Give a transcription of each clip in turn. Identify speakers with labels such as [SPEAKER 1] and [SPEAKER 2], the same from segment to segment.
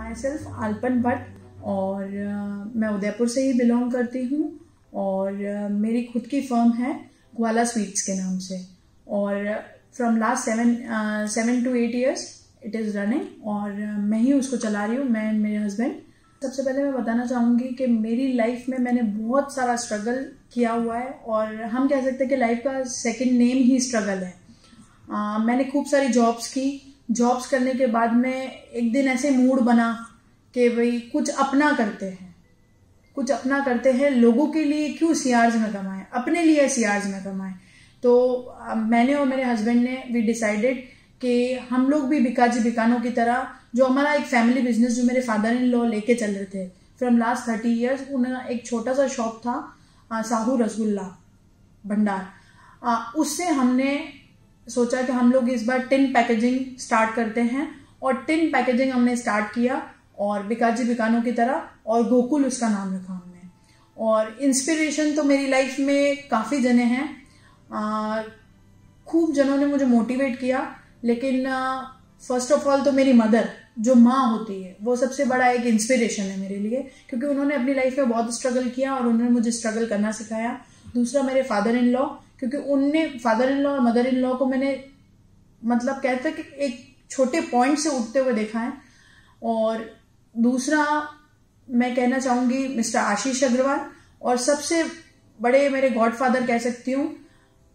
[SPEAKER 1] My self आलपन Bhatt और मैं उदयपुर से ही बिलोंग करती हूँ और मेरी खुद की फर्म है ग्वाला स्वीट्स के नाम से और from last 7 to 8 years it is running और मैं ही उसको चला रही हूँ, मैं एंड मेरे हस्बैंड। सबसे पहले मैं बताना चाहूँगी कि मेरी लाइफ में मैंने बहुत सारा स्ट्रगल किया हुआ है और हम कह सकते हैं कि लाइफ का सेकंड नेम ही स्ट्रगल है। मैंने खूब सारी जॉब्स की, जॉब्स करने के बाद में एक दिन ऐसे मूड बना कि भाई कुछ अपना करते हैं, लोगों के लिए क्यों सीआर्स में कमाएं, अपने लिए सीआर्स में कमाएं। तो मैंने और मेरे हस्बैंड ने वी डिसाइडेड कि हम लोग भी बिकाजी बिकानों की तरह, जो हमारा एक फैमिली बिजनेस जो मेरे फादर इन लॉ लेके चल रहे थे फ्रॉम लास्ट 30 years, उनका एक छोटा सा शॉप था साहू रसगुल्ला भंडार, उससे हमने सोचा कि हम लोग इस बार टिन पैकेजिंग स्टार्ट करते हैं और टिन पैकेजिंग हमने स्टार्ट किया और बिकाजी बिकानों की तरह, और गोकुल उसका नाम रखा हमने। और इंस्पिरेशन तो मेरी लाइफ में काफ़ी जने हैं, खूब जनों ने मुझे मोटिवेट किया, लेकिन फर्स्ट ऑफ ऑल तो मेरी मदर जो माँ होती है वो सबसे बड़ा एक इंस्पिरेशन है मेरे लिए, क्योंकि उन्होंने अपनी लाइफ में बहुत स्ट्रगल किया और उन्होंने मुझे स्ट्रगल करना सिखाया। दूसरा मेरे फादर इन लॉ, क्योंकि उनने फादर इन लॉ और मदर इन लॉ को मैंने मतलब कहते हैं कि एक छोटे पॉइंट से उठते हुए देखा है। और दूसरा मैं कहना चाहूँगी मिस्टर आशीष अग्रवाल, और सबसे बड़े मेरे गॉडफादर कह सकती हूँ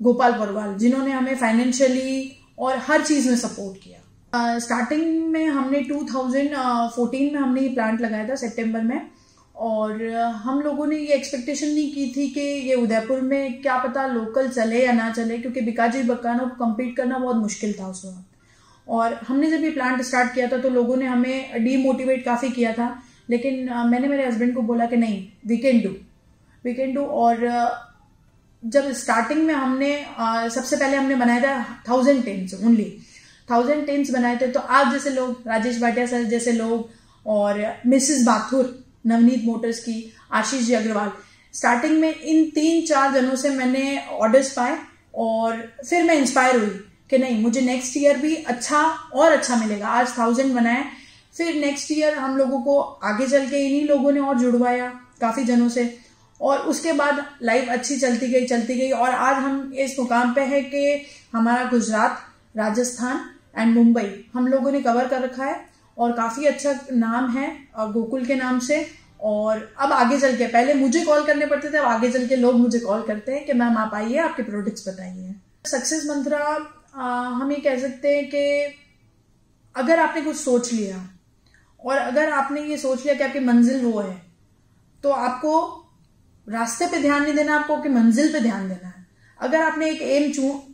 [SPEAKER 1] गोपाल परवाल, जिन्होंने हमें फाइनेंशियली और हर चीज़ में सपोर्ट किया। स्टार्टिंग में हमने 2014 में हमने ये प्लांट लगाया था सितंबर में, और हम लोगों ने ये एक्सपेक्टेशन नहीं की थी कि ये उदयपुर में क्या पता लोकल चले या ना चले, क्योंकि बिकाजी बिकानों को कम्पीट करना बहुत मुश्किल था उस वक्त। और हमने जब ये प्लांट स्टार्ट किया था तो लोगों ने हमें डीमोटिवेट काफ़ी किया था, लेकिन मैंने मेरे हस्बैंड को बोला कि नहीं, वी कैन डू। और जब स्टार्टिंग में हमने सबसे पहले हमने बनाया था 1000 टिन्स, ओनली 1000 टिन्स बनाए थे। तो आप जैसे लोग, राजेश भाटिया सर जैसे लोग, और मिसेस बाथुर नवनीत मोटर्स की, आशीष जी अग्रवाल, स्टार्टिंग में इन 3-4 जनों से मैंने ऑर्डर्स पाए और फिर मैं इंस्पायर हुई कि नहीं, मुझे नेक्स्ट ईयर भी अच्छा और अच्छा मिलेगा। आज 1000 बनाए, फिर नेक्स्ट ईयर हम लोगों को आगे चल के इन्हीं लोगों ने और जुड़वाया काफ़ी जनों से, और उसके बाद लाइफ अच्छी चलती गई और आज हम इस मुकाम पे है कि हमारा गुजरात, राजस्थान एंड मुंबई हम लोगों ने कवर कर रखा है और काफ़ी अच्छा नाम है गोकुल के नाम से। और अब आगे चल के, पहले मुझे कॉल करने पड़ते थे, अब आगे चल के लोग मुझे कॉल करते हैं कि मैम आप आइए, आपके प्रोडक्ट्स बताइए। सक्सेस मंत्रा हम ये कह सकते हैं कि अगर आपने कुछ सोच लिया और अगर आपने ये सोच लिया कि आपकी मंजिल वो है, तो आपको रास्ते पे ध्यान नहीं देना, आपको आपकी मंजिल पे ध्यान देना है। अगर आपने एक एम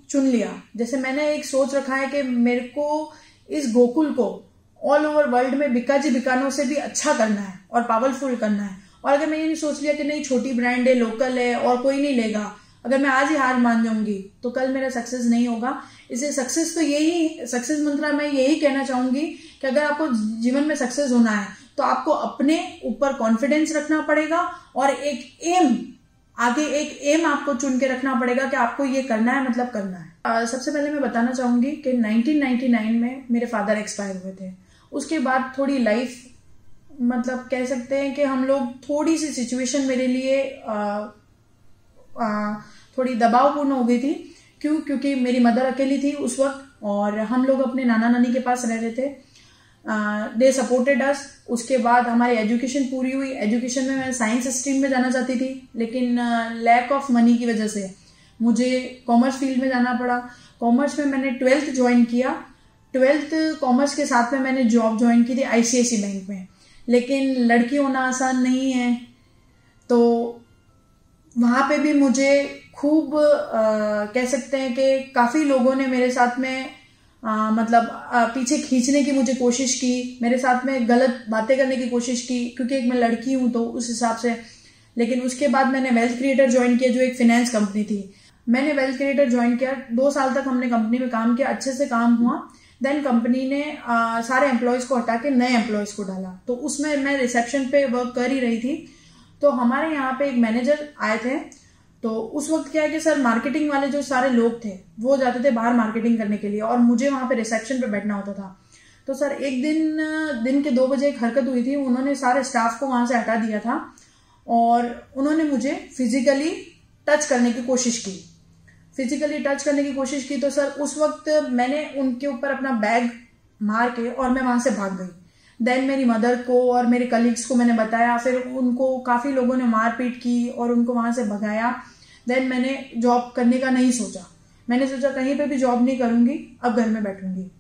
[SPEAKER 1] चुन लिया, जैसे मैंने एक सोच रखा है कि मेरे को इस गोकुल को ऑल ओवर वर्ल्ड में बिकाजी बिकानों से भी अच्छा करना है और पावरफुल करना है। और अगर मैं ये नहीं सोच लिया कि नहीं, छोटी ब्रांड है, लोकल है और कोई नहीं लेगा, अगर मैं आज ही हार मान जाऊंगी तो कल मेरा सक्सेस नहीं होगा। इसलिए सक्सेस मंत्रा मैं यही कहना चाहूंगी कि अगर आपको जीवन में सक्सेस होना है तो आपको अपने ऊपर कॉन्फिडेंस रखना पड़ेगा और एक एम आपको चुन के रखना पड़ेगा कि आपको ये करना है, मतलब करना है। सबसे पहले मैं बताना चाहूंगी कि 1999 में मेरे फादर एक्सपायर हुए थे। उसके बाद थोड़ी लाइफ, मतलब कह सकते हैं कि हम लोग थोड़ी सी सिचुएशन मेरे लिए थोड़ी दबावपूर्ण हो गई थी। क्योंकि मेरी मदर अकेली थी उस वक्त और हम लोग अपने नाना नानी के पास रह रहे थे। They supported us. उसके बाद हमारी एजुकेशन पूरी हुई। एजुकेशन में मैं साइंस स्ट्रीम में जाना चाहती थी, लेकिन लैक ऑफ मनी की वजह से मुझे कॉमर्स फील्ड में जाना पड़ा। कॉमर्स में मैंने 12th ज्वाइन किया। 12th कॉमर्स के साथ में मैंने जॉब ज्वाइन की थी ICICI बैंक में, लेकिन लड़की होना आसान नहीं है, तो वहाँ पे भी मुझे खूब कह सकते हैं कि काफ़ी लोगों ने मेरे साथ में पीछे खींचने की मुझे कोशिश की, मेरे साथ में गलत बातें करने की कोशिश की, क्योंकि एक मैं लड़की हूँ तो उस हिसाब से। लेकिन उसके बाद मैंने वेल्थ क्रिएटर ज्वाइन किया, जो एक फिनेंस कंपनी थी। मैंने वेल्थ क्रिएटर ज्वाइन किया, 2 साल तक हमने कंपनी में काम किया, अच्छे से काम हुआ। देन कंपनी ने सारे एम्प्लॉयज को हटा के नए एम्प्लॉयज को डाला, तो उसमें मैं रिसेप्शन पे वर्क कर ही रही थी। तो हमारे यहाँ पे एक मैनेजर आए थे, तो उस वक्त क्या है कि सर मार्केटिंग वाले जो सारे लोग थे वो जाते थे बाहर मार्केटिंग करने के लिए और मुझे वहां पे रिसेप्शन पे बैठना होता था। तो सर एक दिन के 2 बजे एक हरकत हुई थी, उन्होंने सारे स्टाफ को वहां से हटा दिया था और उन्होंने मुझे फिजिकली टच करने की कोशिश की। तो सर उस वक्त मैंने उनके ऊपर अपना बैग मार के और मैं वहां से भाग गई। देन मेरी मदर को और मेरे कलीग्स को मैंने बताया, फिर उनको काफ़ी लोगों ने मारपीट की और उनको वहां से भगाया। देन मैंने जॉब करने का नहीं सोचा, मैंने सोचा कहीं पे भी जॉब नहीं करूंगी, अब घर में बैठूंगी।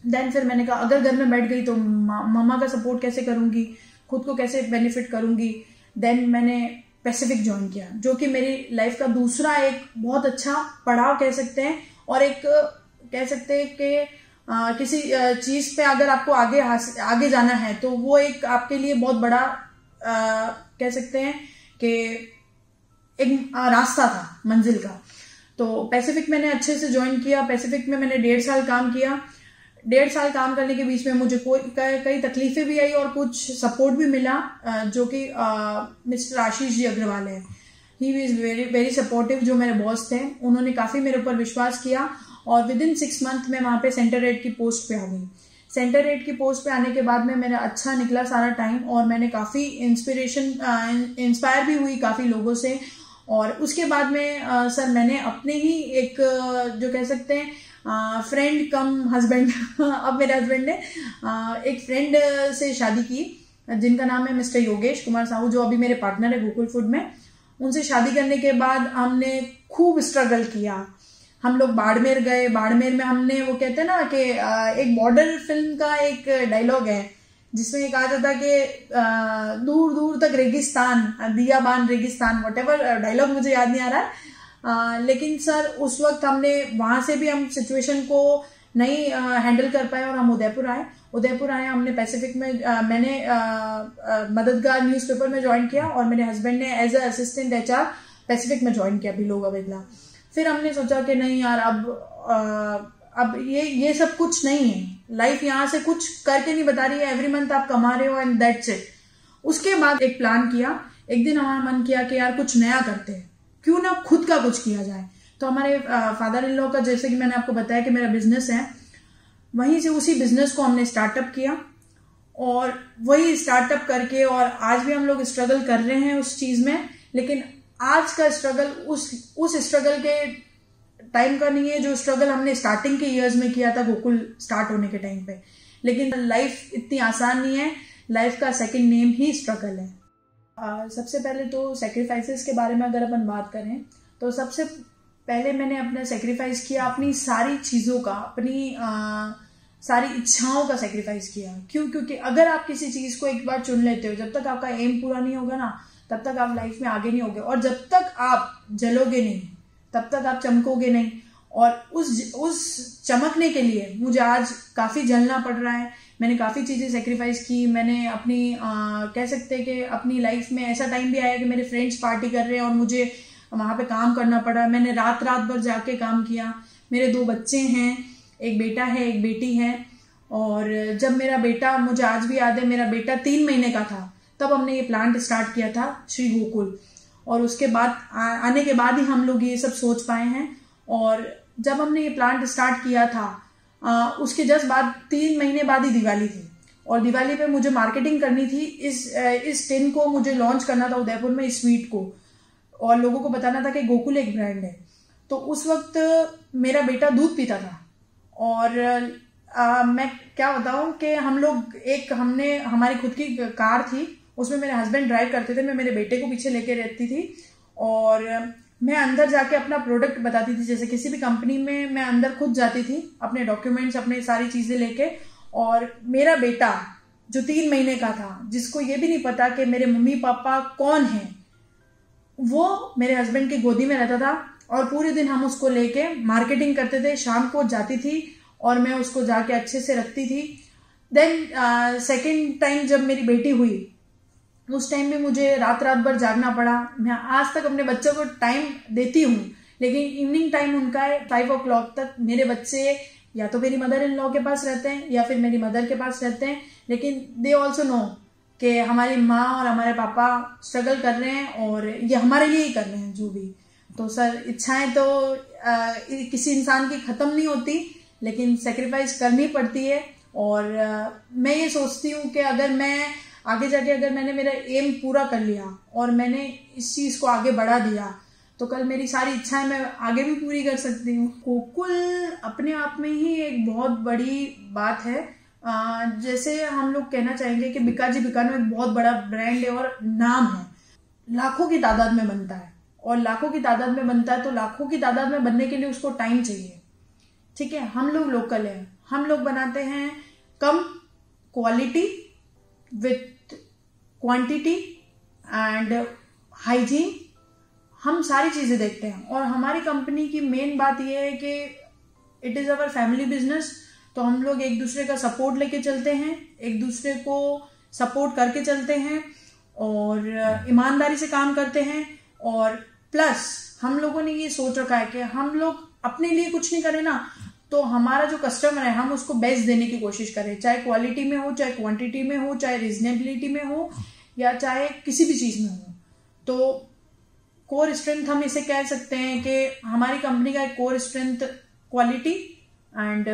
[SPEAKER 1] देन फिर मैंने कहा अगर घर में बैठ गई तो मम्मा का सपोर्ट कैसे करूंगी, खुद को कैसे बेनिफिट करूंगी। देन मैंने पैसिफिक ज्वाइन किया, जो कि मेरी लाइफ का दूसरा एक बहुत अच्छा पड़ाव कह सकते हैं, और एक कह सकते हैं कि किसी चीज पे अगर आपको आगे जाना है तो वो एक आपके लिए बहुत बड़ा कह सकते हैं कि एक रास्ता था मंजिल का। तो पैसिफिक मैंने अच्छे से ज्वाइन किया। पैसिफिक में मैंने 1.5 साल काम किया। 1.5 साल काम करने के बीच में मुझे कई तकलीफें भी आई और कुछ सपोर्ट भी मिला, जो कि मिस्टर आशीष जी अग्रवाल है। He is very very supportive. जो मेरे बॉस थे उन्होंने काफी मेरे ऊपर विश्वास किया और विदिन 6 मंथ में वहां पे सेंटर हेड की पोस्ट पे आ गई। सेंटर हेड की पोस्ट पे आने के बाद में मेरा अच्छा निकला सारा टाइम और मैंने काफी इंस्पायर भी हुई काफी लोगों से। और उसके बाद में सर मैंने अपने ही एक जो कह सकते हैं फ्रेंड कम हस्बैंड अब मेरे हस्बैंड ने एक फ्रेंड से शादी की, जिनका नाम है मिस्टर योगेश कुमार साहू, जो अभी मेरे पार्टनर है गोकुल फूड में। उनसे शादी करने के बाद हमने खूब स्ट्रगल किया। हम लोग बाड़मेर गए। बाड़मेर में हमने वो कहते हैं ना कि एक बॉर्डर फिल्म का एक डायलॉग है जिसमें ये कहा जाता है कि दूर दूर तक रेगिस्तान, दियाबान रेगिस्तान, व्हाटएवर डायलॉग मुझे याद नहीं आ रहा है। लेकिन सर उस वक्त हमने वहां से भी हम सिचुएशन को नहीं हैंडल कर पाए और हम उदयपुर आए। हमने पैसिफिक में मैंने मददगार न्यूज़पेपर में ज्वाइन किया और मेरे हस्बैंड ने as a assistant HR Pacific में ज्वाइन किया बिलो अवेगला। फिर हमने सोचा कि नहीं यार, अब ये सब कुछ नहीं है, लाइफ यहाँ से कुछ करके नहीं बता रही है, एवरी मंथ आप कमा रहे हो एंड दैट्स इट। उसके बाद एक प्लान किया। एक दिन हमारा मन किया कि यार कुछ नया करते हैं, क्यों ना खुद का कुछ किया जाए। तो हमारे फादर इन लॉ का, जैसे कि मैंने आपको बताया कि मेरा बिजनेस है, वहीं से उसी बिजनेस को हमने स्टार्टअप किया और वही स्टार्टअप करके और आज भी हम लोग स्ट्रगल कर रहे हैं उस चीज में। लेकिन आज का स्ट्रगल उस स्ट्रगल के टाइम का नहीं है जो स्ट्रगल हमने स्टार्टिंग के ईयर्स में किया था गोकुल स्टार्ट होने के टाइम पे। लेकिन लाइफ इतनी आसान नहीं है, लाइफ का सेकंड नेम ही स्ट्रगल है। सबसे पहले तो सेक्रीफाइसेस के बारे में अगर अपन बात करें तो सबसे पहले मैंने अपना सेक्रीफाइस किया अपनी सारी चीज़ों का, अपनी सारी इच्छाओं का सेक्रीफाइस किया। क्यों? क्योंकि अगर आप किसी चीज़ को एक बार चुन लेते हो, जब तक आपका एम पूरा नहीं होगा ना, तब तक आप लाइफ में आगे नहीं होगे। और जब तक आप जलोगे नहीं तब तक आप चमकोगे नहीं। और उस चमकने के लिए मुझे आज काफ़ी जलना पड़ रहा है। मैंने काफ़ी चीज़ें सेक्रीफाइस की। मैंने अपनी कह सकते हैं कि अपनी लाइफ में ऐसा टाइम भी आया कि मेरे फ्रेंड्स पार्टी कर रहे हैं और मुझे वहाँ पे काम करना पड़ा। मैंने रात भर जाके काम किया। मेरे 2 बच्चे हैं, एक बेटा है एक बेटी है। और जब मेरा बेटा, मुझे आज भी याद है, मेरा बेटा 3 महीने का था, तब हमने ये प्लांट स्टार्ट किया था श्री गोकुल। और उसके बाद आने के बाद ही हम लोग ये सब सोच पाए हैं। और जब हमने ये प्लांट स्टार्ट किया था उसके जस्ट बाद 3 महीने बाद ही दिवाली थी और दिवाली पे मुझे मार्केटिंग करनी थी। इस टिन को मुझे लॉन्च करना था उदयपुर में, इस स्वीट को, और लोगों को बताना था कि गोकुल एक ब्रांड है। तो उस वक्त मेरा बेटा दूध पीता था और मैं क्या बताऊं कि हमने हमारी खुद की कार थी, उसमें मेरे हस्बैंड ड्राइव करते थे, मैं मेरे बेटे को पीछे लेके रहती थी और मैं अंदर जाके अपना प्रोडक्ट बताती थी। जैसे किसी भी कंपनी में मैं अंदर खुद जाती थी अपने डॉक्यूमेंट्स, अपने सारी चीजें लेके। और मेरा बेटा जो 3 महीने का था, जिसको ये भी नहीं पता कि मेरे मम्मी पापा कौन है, वो मेरे हस्बैंड की गोदी में रहता था और पूरे दिन हम उसको लेके मार्केटिंग करते थे। शाम को जाती थी और मैं उसको जाके अच्छे से रखती थी। देन सेकेंड टाइम जब मेरी बेटी हुई, उस टाइम में मुझे रात भर जागना पड़ा। मैं आज तक अपने बच्चों को टाइम देती हूँ, लेकिन इवनिंग टाइम उनका है 5 o'clock तक। मेरे बच्चे या तो मेरी मदर इन लॉ के पास रहते हैं या फिर मेरी मदर के पास रहते हैं, लेकिन दे ऑल्सो नो कि हमारी माँ और हमारे पापा स्ट्रगल कर रहे हैं और ये हमारे लिए ही कर रहे हैं जो भी। तो सर इच्छाएं तो किसी इंसान की खत्म नहीं होती, लेकिन सेक्रीफाइस करनी पड़ती है और मैं ये सोचती हूँ कि अगर मैं आगे जाके अगर मैंने मेरा एम पूरा कर लिया और मैंने इस चीज़ को आगे बढ़ा दिया तो कल मेरी सारी इच्छाएं मैं आगे भी पूरी कर सकती हूँ। गोकुल अपने आप में ही एक बहुत बड़ी बात है। जैसे हम लोग कहना चाहेंगे कि बिकाजी बिकानो एक बहुत बड़ा ब्रांड है और नाम है, लाखों की तादाद में बनता है और लाखों की तादाद में बनता है तो लाखों की तादाद में बनने के लिए उसको टाइम चाहिए। ठीक है, हम लोग लोकल हैं, हम लोग बनाते हैं कम quality with quantity and hygiene, हम सारी चीजें देखते हैं। और हमारी कंपनी की मेन बात यह है कि it is our family business, तो हम लोग एक दूसरे का सपोर्ट लेके चलते हैं, एक दूसरे को सपोर्ट करके चलते हैं और ईमानदारी से काम करते हैं। और प्लस हम लोगों ने ये सोच रखा है कि हम लोग अपने लिए कुछ नहीं करें ना, तो हमारा जो कस्टमर है हम उसको बेस्ट देने की कोशिश करें, चाहे क्वालिटी में हो, चाहे क्वांटिटी में हो, चाहे रीजनेबिलिटी में हो या चाहे किसी भी चीज में हो। तो कोर स्ट्रेंथ हम इसे कह सकते हैं कि हमारी कंपनी का एक कोर स्ट्रेंथ क्वालिटी एंड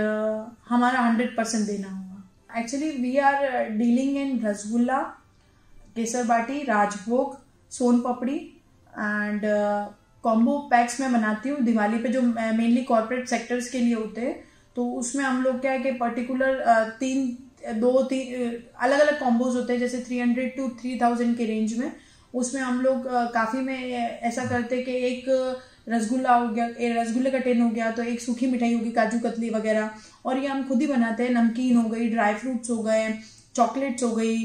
[SPEAKER 1] हमारा 100% देना होगा। Actually we are dealing in rasgulla, kesar bati, rajbhog, son papdi and combo packs में बनाती हूँ दिवाली पे, जो मेनली कॉर्पोरेट सेक्टर्स के लिए होते हैं। तो उसमें हम लोग क्या है कि पर्टिकुलर तीन अलग अलग कॉम्बोज होते हैं, जैसे 300 to 3000 के रेंज में। उसमें हम लोग काफ़ी में ऐसा करते कि एक रसगुल्ला हो गया, रसगुल्ले का टेन हो गया, तो एक सूखी मिठाई होगी, काजू कतली वगैरह, और ये हम खुद ही बनाते हैं। नमकीन हो गई, ड्राई फ्रूट्स हो गए, चॉकलेट्स हो गई,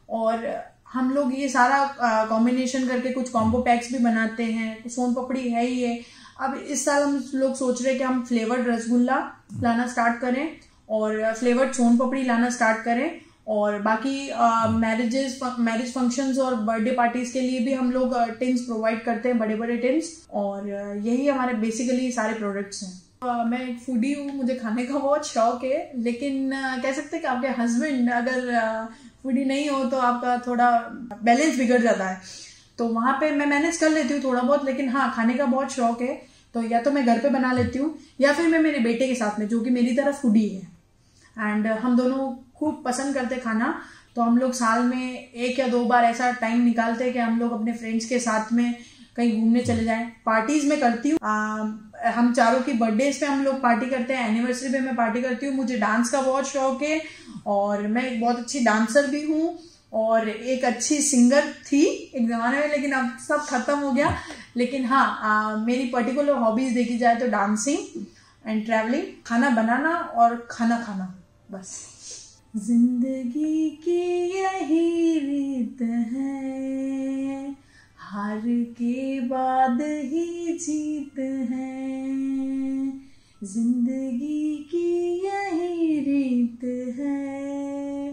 [SPEAKER 1] और हम लोग ये सारा कॉम्बिनेशन करके कुछ कॉम्बो पैक्स भी बनाते हैं। सोन पापड़ी है ही है। अब इस साल हम लोग सोच रहे हैं कि हम फ्लेवर्ड रसगुल्ला लाना स्टार्ट करें और फ्लेवर्ड सोन पापड़ी लाना स्टार्ट करें, और बाकी मैरिज फंक्शंस और बर्थडे पार्टीज के लिए भी हम लोग टिन्स प्रोवाइड करते हैं, बड़े बड़े टिन्स, और यही हमारे बेसिकली सारे प्रोडक्ट्स हैं। मैं एक फूडी हूँ, मुझे खाने का बहुत शौक है, लेकिन कह सकते हैं कि आपके हस्बैंड अगर फूडी नहीं हो तो आपका थोड़ा बैलेंस बिगड़ जाता है। तो वहाँ पे मैं मैनेज कर लेती हूँ थोड़ा बहुत, लेकिन हाँ, खाने का बहुत शौक है। तो या तो मैं घर पे बना लेती हूँ या फिर मैं मेरे बेटे के साथ में, जो कि मेरी तरह फूडी है, एंड हम दोनों खूब पसंद करते खाना। तो हम लोग साल में 1 या 2 बार ऐसा टाइम निकालते हैं कि हम लोग अपने फ्रेंड्स के साथ में कहीं घूमने चले जाएं। पार्टीज में करती हूँ, हम चारों की बर्थडेज पे हम लोग पार्टी करते हैं, एनिवर्सरी पे मैं पार्टी करती हूँ। मुझे डांस का बहुत शौक है और मैं एक बहुत अच्छी डांसर भी हूँ और एक अच्छी सिंगर थी एक जमाने में, लेकिन अब सब खत्म हो गया। लेकिन हाँ, मेरी पर्टिकुलर हॉबीज देखी जाए तो डांसिंग एंड ट्रैवलिंग, खाना बनाना और खाना खाना, बस। जिंदगी की यही रीत है, हार के बाद ही जीत है। जिंदगी की यही रीत है,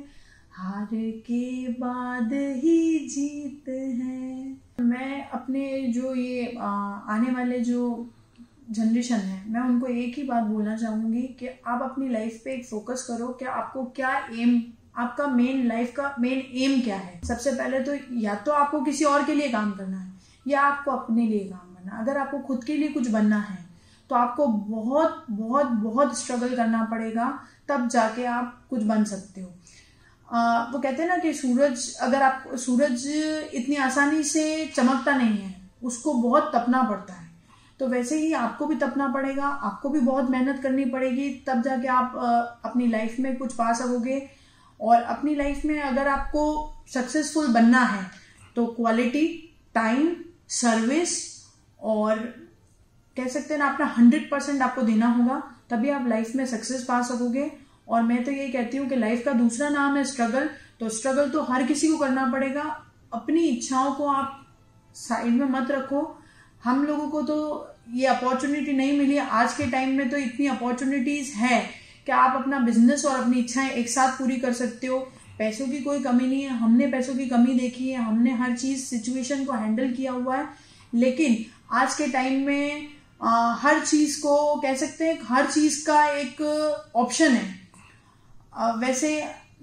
[SPEAKER 1] हार के बाद ही जीत है। मैं अपने जो ये आने वाले जो जनरेशन है, मैं उनको एक ही बात बोलना चाहूँगी कि आप अपनी लाइफ पे एक फोकस करो कि आपको क्या एम, आपका मेन लाइफ का मेन एम क्या है। सबसे पहले तो या तो आपको किसी और के लिए काम करना है या आपको अपने लिए काम करना है। अगर आपको खुद के लिए कुछ बनना है तो आपको बहुत बहुत बहुत स्ट्रगल करना पड़ेगा, तब जाके आप कुछ बन सकते हो। वो कहते हैं ना कि सूरज इतनी आसानी से चमकता नहीं है, उसको बहुत तपना पड़ता है। तो वैसे ही आपको भी तपना पड़ेगा, आपको भी बहुत मेहनत करनी पड़ेगी, तब जाके आप अपनी लाइफ में कुछ पा सकोगे। और अपनी लाइफ में अगर आपको सक्सेसफुल बनना है तो क्वालिटी, टाइम, सर्विस और कह सकते हैं ना अपना 100% आपको देना होगा, तभी आप लाइफ में सक्सेस पा सकोगे। और मैं तो ये कहती हूँ कि लाइफ का दूसरा नाम है स्ट्रगल, तो स्ट्रगल तो हर किसी को करना पड़ेगा। अपनी इच्छाओं को आप साइड में मत रखो। हम लोगों को तो ये अपॉर्चुनिटी नहीं मिली, आज के टाइम में तो इतनी अपॉर्चुनिटीज है कि आप अपना बिजनेस और अपनी इच्छाएं एक साथ पूरी कर सकते हो। पैसों की कोई कमी नहीं है, हमने पैसों की कमी देखी है, हमने हर चीज सिचुएशन को हैंडल किया हुआ है। लेकिन आज के टाइम में हर चीज को कह सकते हैं, हर चीज का एक ऑप्शन है। वैसे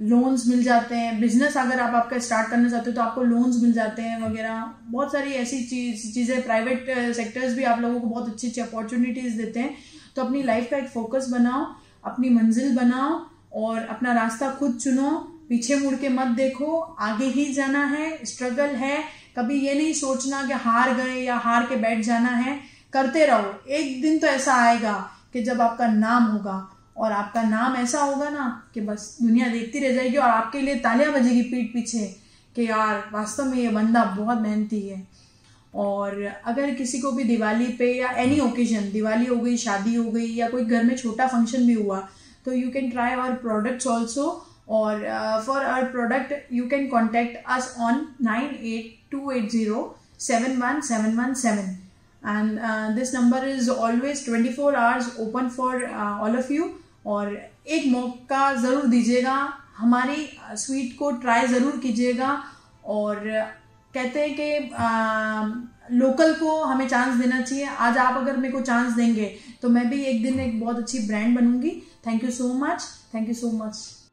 [SPEAKER 1] लोन्स मिल जाते हैं, बिजनेस अगर आप आपका स्टार्ट करना चाहते हो तो आपको लोन्स मिल जाते हैं वगैरह, बहुत सारी ऐसी चीजें। प्राइवेट सेक्टर्स भी आप लोगों को बहुत अच्छी अच्छी अपॉर्चुनिटीज देते हैं। तो अपनी लाइफ का एक फोकस बनाओ, अपनी मंजिल बनाओ और अपना रास्ता खुद चुनो, पीछे मुड़ के मत देखो, आगे ही जाना है। स्ट्रगल है, कभी ये नहीं सोचना कि हार गए या हार के बैठ जाना है, करते रहो। एक दिन तो ऐसा आएगा कि जब आपका नाम होगा, और आपका नाम ऐसा होगा ना कि बस दुनिया देखती रह जाएगी और आपके लिए तालियां बजेगी पीठ पीछे कि यार वास्तव में ये बंदा बहुत मेहनती है। और अगर किसी को भी दिवाली पे या एनी ओकेजन, दिवाली हो गई, शादी हो गई, या कोई घर में छोटा फंक्शन भी हुआ, तो you can try our products also. और for our product you can contact us on 9828071717 and this number is always 24 hours open for all of you। और एक मौका ज़रूर दीजिएगा, हमारी स्वीट को ट्राई ज़रूर कीजिएगा। और कहते हैं कि लोकल को हमें चांस देना चाहिए। आज आप अगर मेरे को चांस देंगे तो मैं भी एक दिन एक बहुत अच्छी ब्रांड बनूंगी। Thank you so much, thank you so much.